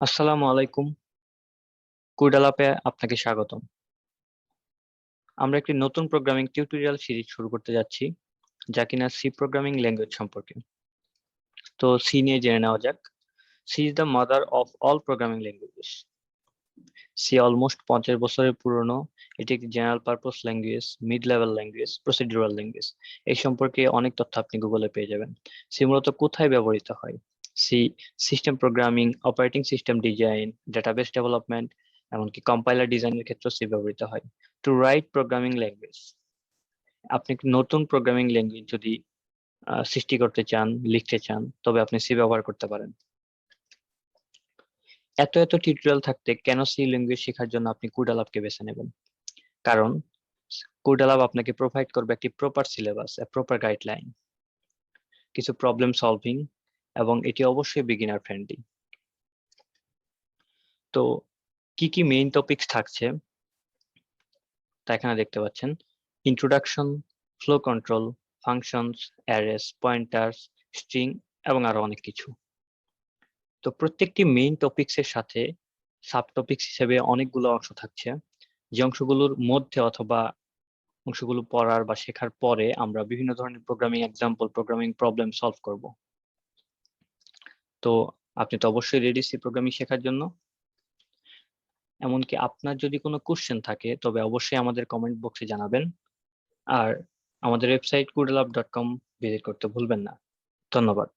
আসসালামু আলাইকুম। কুইড আলাপে আপনাকে স্বাগতম। আমরা একটি নতুন প্রোগ্রামিং টিউটোরিয়াল সিরিজ শুরু করতে যাচ্ছি, যা কিনা সি প্রোগ্রামিং ল্যাঙ্গুয়েজ সম্পর্কে। তো সি নিয়ে জেনে নেওয়া যাক। C is the mother of all programming languages. C almost 50 বছরের পুরনো। এটি একটি general purpose language, mid level language, procedural language. এই সম্পর্কে অনেক তথ্য আপনি গুগলে পেয়ে যাবেন। সি মূলত কোথায় ব্যবহৃত হয়? C system programming, operating system design, database development, এমনকি কম্পাইলার ডিজাইনের ক্ষেত্রে সি ব্যবহৃত হয়। টু রাইট প্রোগ্রামিং ল্যাঙ্গুয়েজ, আপনি একটি নতুন প্রোগ্রামিং ল্যাঙ্গুয়েজ যদি সৃষ্টি করতে চান, লিখতে চান, তবে আপনি সি ব্যবহার করতে পারেন। এত এত টিউটোরিয়াল থাকতে কেন সি ল্যাঙ্গুয়েজ শেখার জন্য আপনি কুডালাপকে বেছে নেবেন? কারণ কুডালাপ আপনাকে প্রোভাইড করবে একটি প্রপার সিলেবাস, প্রপার গাইডলাইন, কিছু প্রবলেম সলভিং, এবং এটি অবশ্যই বিগিনার ফ্রেন্ডলি। তো কি কি মেইন টপিকস থাকছে তা এখানে দেখতে পাচ্ছেন। Introduction, flow control, functions, arrays, pointers, string এবং আরো অনেক কিছু। তো প্রত্যেকটি মেইন টপিকস এর সাথে সাব টপিকস হিসেবে অনেকগুলো অংশ থাকছে, যে অংশগুলোর মধ্যে অথবা অংশগুলো পড়ার বা শেখার পরে আমরা বিভিন্ন ধরনের programming example, programming problem solve করব। তো আপনি তো অবশ্যই রেডি সি প্রোগ্রামিং শেখার জন্য। এমনকি আপনার যদি কোনো কোশ্চেন থাকে তবে অবশ্যই আমাদের কমেন্ট বক্সে জানাবেন। আর আমাদের ওয়েবসাইট kudelab.com ভিজিট করতে ভুলবেন না। ধন্যবাদ।